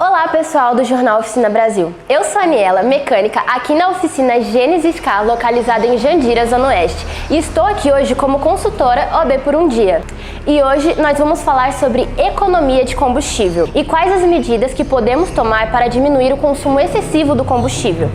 Olá pessoal do Jornal Oficina Brasil, eu sou a Aniela, mecânica aqui na oficina Gênesis Car, localizada em Jandira, Zona Oeste, e estou aqui hoje como consultora OB por um dia. E hoje nós vamos falar sobre economia de combustível e quais as medidas que podemos tomar para diminuir o consumo excessivo do combustível.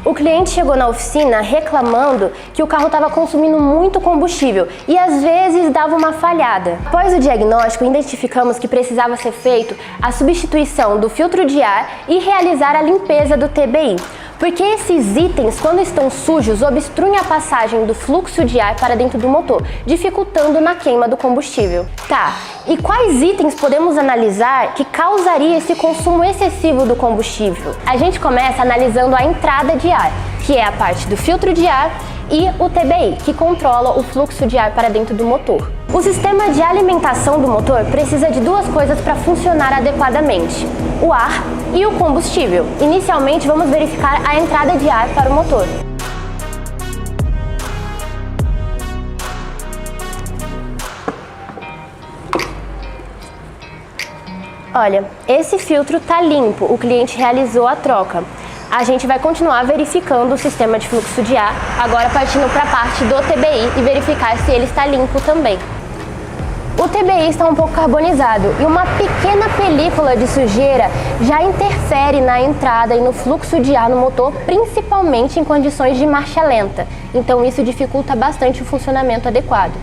O cliente chegou na oficina reclamando que o carro estava consumindo muito combustível e às vezes dava uma falhada. Após o diagnóstico, identificamos que precisava ser feito a substituição do filtro de ar e realizar a limpeza do TBI. Porque esses itens, quando estão sujos, obstruem a passagem do fluxo de ar para dentro do motor, dificultando na queima do combustível. Tá, e quais itens podemos analisar que causaria esse consumo excessivo do combustível? A gente começa analisando a entrada de ar, que é a parte do filtro de ar, e o TBI, que controla o fluxo de ar para dentro do motor. O sistema de alimentação do motor precisa de duas coisas para funcionar adequadamente: o ar e o combustível. Inicialmente, vamos verificar a entrada de ar para o motor. Olha, esse filtro está limpo, o cliente realizou a troca. A gente vai continuar verificando o sistema de fluxo de ar, agora partindo para a parte do TBI e verificar se ele está limpo também. O TBI está um pouco carbonizado e uma pequena película de sujeira já interfere na entrada e no fluxo de ar no motor, principalmente em condições de marcha lenta. Então isso dificulta bastante o funcionamento adequado.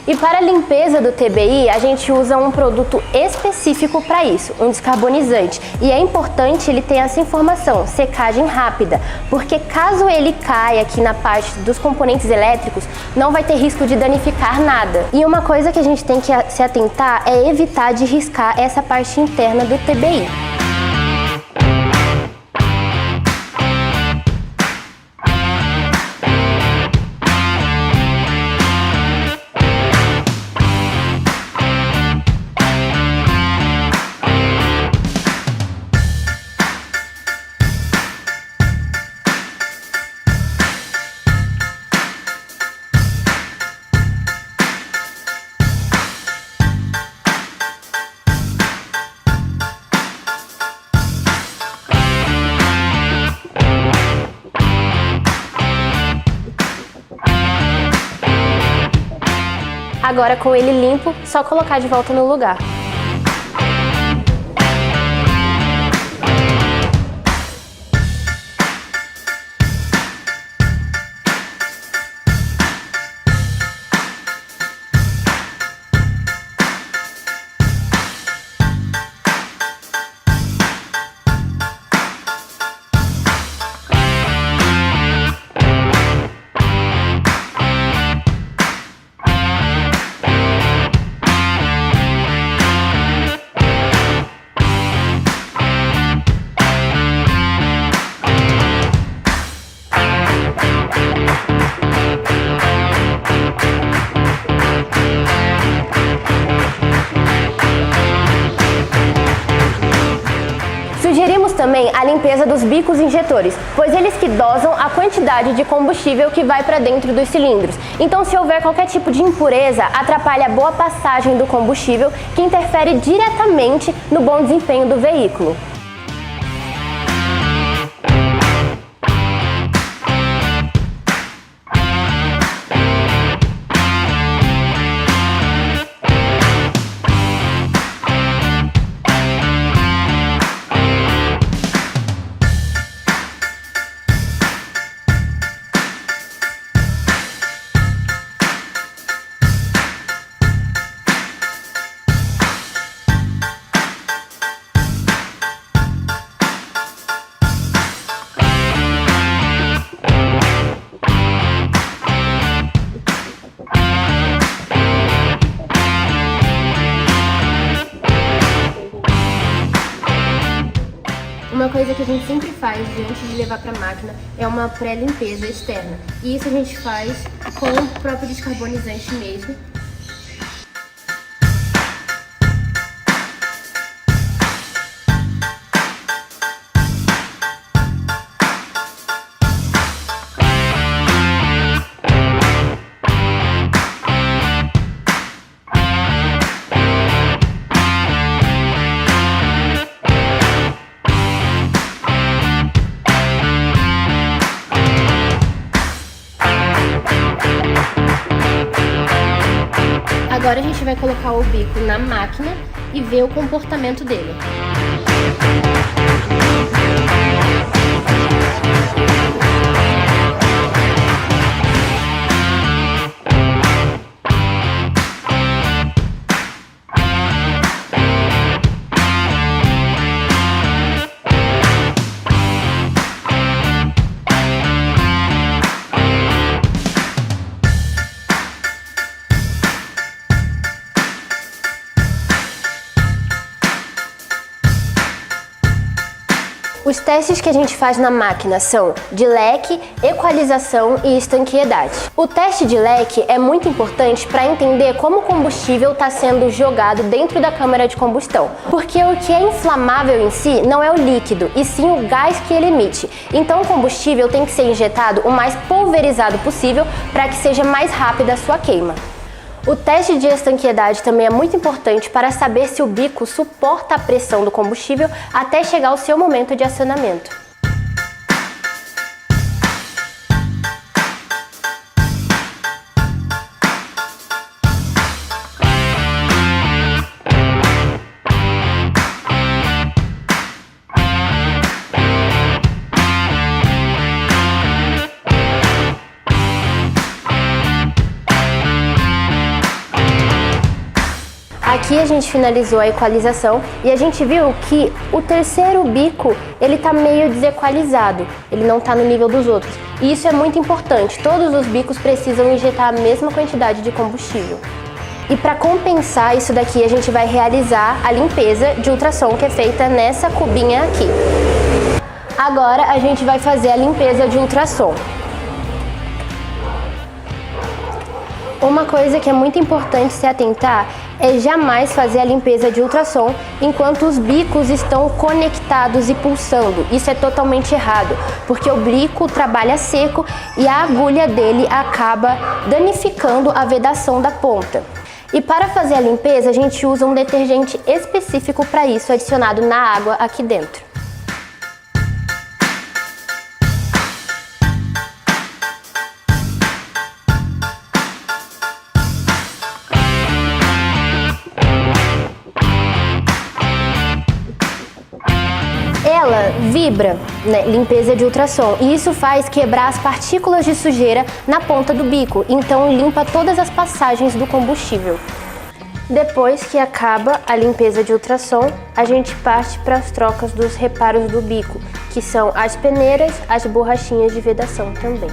E para a limpeza do TBI, a gente usa um produto específico para isso, um descarbonizante. E é importante ele ter essa informação, secagem rápida, porque caso ele caia aqui na parte dos componentes elétricos, não vai ter risco de danificar nada. E uma coisa que a gente tem que se atentar é evitar de riscar essa parte interna do TBI. Agora, com ele limpo, só colocar de volta no lugar. Sugerimos também a limpeza dos bicos injetores, pois eles que dosam a quantidade de combustível que vai para dentro dos cilindros. Então, se houver qualquer tipo de impureza, atrapalha a boa passagem do combustível, que interfere diretamente no bom desempenho do veículo. Uma coisa que a gente sempre faz antes de levar para a máquina é uma pré-limpeza externa. E isso a gente faz com o próprio descarbonizante mesmo. Agora a gente vai colocar o bico na máquina e ver o comportamento dele. Os testes que a gente faz na máquina são de leque, equalização e estanqueidade. O teste de leque é muito importante para entender como o combustível está sendo jogado dentro da câmara de combustão, porque o que é inflamável em si não é o líquido, e sim o gás que ele emite. Então o combustível tem que ser injetado o mais pulverizado possível para que seja mais rápida a sua queima. O teste de estanqueidade também é muito importante para saber se o bico suporta a pressão do combustível até chegar ao seu momento de acionamento. Aqui a gente finalizou a equalização e a gente viu que o terceiro bico ele tá meio desequalizado, ele não tá no nível dos outros. E isso é muito importante, todos os bicos precisam injetar a mesma quantidade de combustível. E para compensar isso daqui a gente vai realizar a limpeza de ultrassom que é feita nessa cubinha aqui. Agora a gente vai fazer a limpeza de ultrassom. Uma coisa que é muito importante se atentar é jamais fazer a limpeza de ultrassom enquanto os bicos estão conectados e pulsando. Isso é totalmente errado, porque o bico trabalha seco e a agulha dele acaba danificando a vedação da ponta. E para fazer a limpeza, a gente usa um detergente específico para isso, adicionado na água aqui dentro. Ela vibra, né, limpeza de ultrassom, e isso faz quebrar as partículas de sujeira na ponta do bico, então limpa todas as passagens do combustível. Depois que acaba a limpeza de ultrassom, a gente parte para as trocas dos reparos do bico, que são as peneiras, as borrachinhas de vedação também.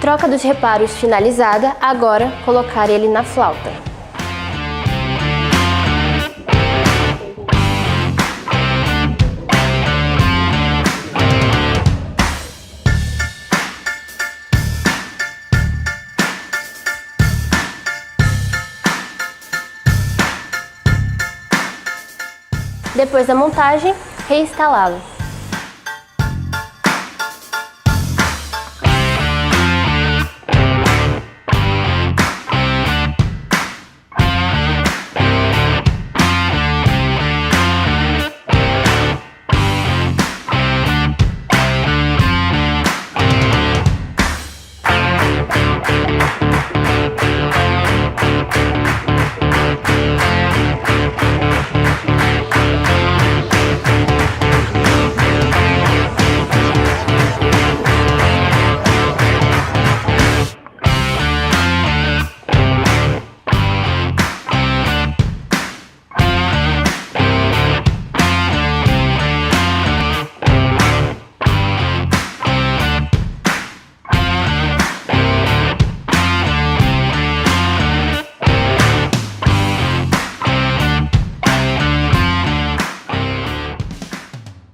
troca dos reparos finalizada, agora colocar ele na flauta. Depois da montagem, reinstalá-lo.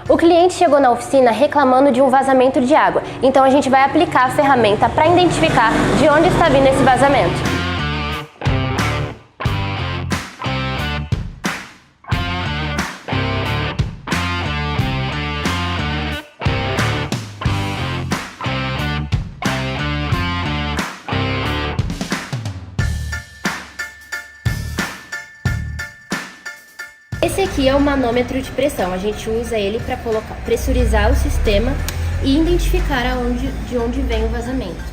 O cliente chegou na oficina reclamando de um vazamento de água, então a gente vai aplicar a ferramenta para identificar de onde está vindo esse vazamento. Esse aqui é o manômetro de pressão, a gente usa ele para pressurizar o sistema e identificar de onde vem o vazamento.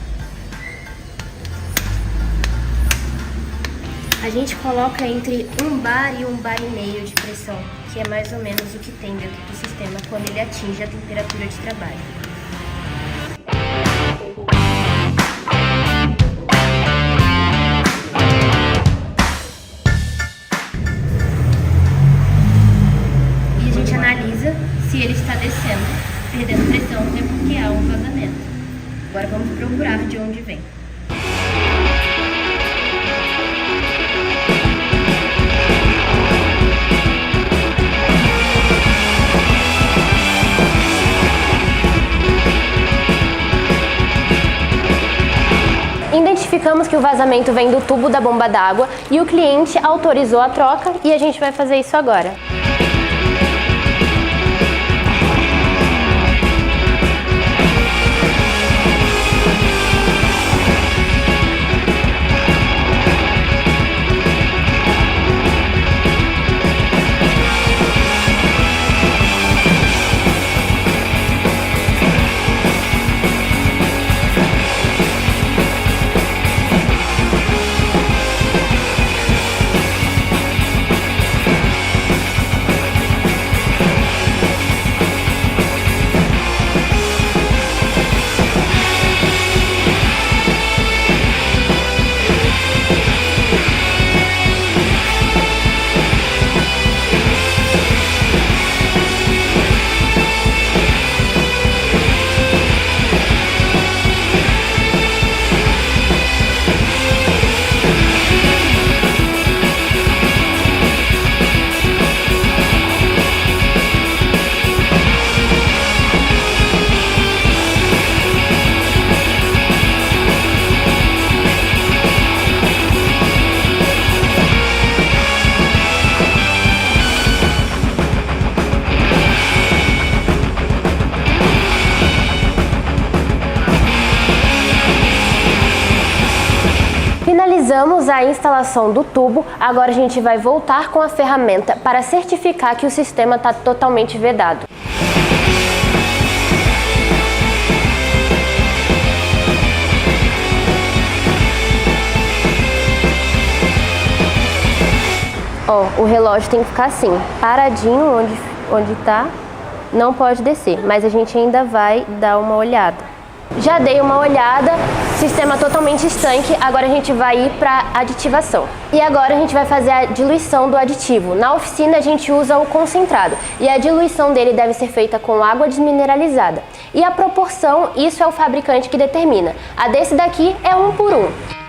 A gente coloca entre 1 bar e 1,5 bar de pressão, que é mais ou menos o que tem dentro do sistema quando ele atinge a temperatura de trabalho. Analisa se ele está descendo, perdendo pressão, é porque há um vazamento. Agora vamos procurar de onde vem. Identificamos que o vazamento vem do tubo da bomba d'água e o cliente autorizou a troca e a gente vai fazer isso agora. Finalizamos a instalação do tubo, agora a gente vai voltar com a ferramenta para certificar que o sistema está totalmente vedado. Ó, o relógio tem que ficar assim, paradinho onde está, não pode descer, mas a gente ainda vai dar uma olhada. Já dei uma olhada, sistema totalmente estanque, agora a gente vai ir para aditivação. E agora a gente vai fazer a diluição do aditivo. Na oficina a gente usa o concentrado e a diluição dele deve ser feita com água desmineralizada. E a proporção, isso é o fabricante que determina. A desse daqui é 1 por 1.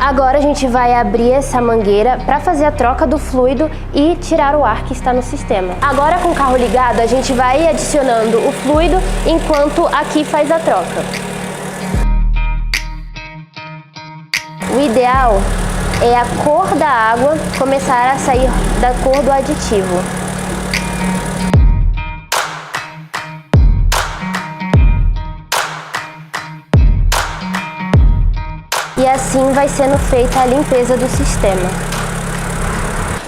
Agora a gente vai abrir essa mangueira para fazer a troca do fluido e tirar o ar que está no sistema. Agora com o carro ligado, a gente vai adicionando o fluido enquanto aqui faz a troca. O ideal é a cor da água começar a sair da cor do aditivo. E assim vai sendo feita a limpeza do sistema.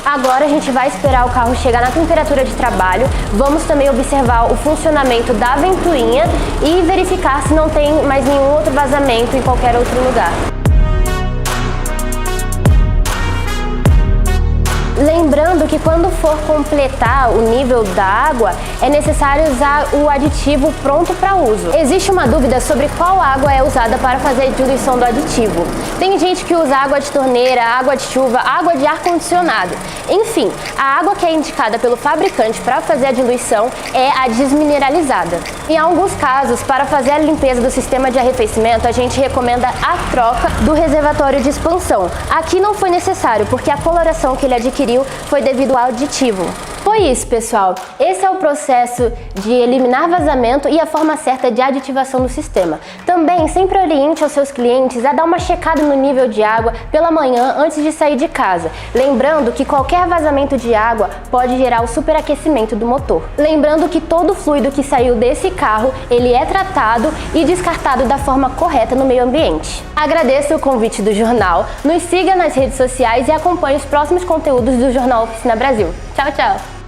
Agora a gente vai esperar o carro chegar na temperatura de trabalho, vamos também observar o funcionamento da ventoinha e verificar se não tem mais nenhum outro vazamento em qualquer outro lugar. Lembrando que quando for completar o nível da água, é necessário usar o aditivo pronto para uso. Existe uma dúvida sobre qual água é usada para fazer a diluição do aditivo. Tem gente que usa água de torneira, água de chuva, água de ar-condicionado. Enfim, a água que é indicada pelo fabricante para fazer a diluição é a desmineralizada. Em alguns casos, para fazer a limpeza do sistema de arrefecimento, a gente recomenda a troca do reservatório de expansão. Aqui não foi necessário, porque a coloração que ele adquiriu foi devido ao aditivo. Foi isso, pessoal. Esse é o processo de eliminar vazamento e a forma certa de aditivação do sistema. Também, sempre oriente aos seus clientes a dar uma checada no nível de água pela manhã antes de sair de casa. Lembrando que qualquer vazamento de água pode gerar o superaquecimento do motor. Lembrando que todo o fluido que saiu desse carro, ele é tratado e descartado da forma correta no meio ambiente. Agradeço o convite do jornal, nos siga nas redes sociais e acompanhe os próximos conteúdos do Jornal Oficina Brasil. Tchau, tchau!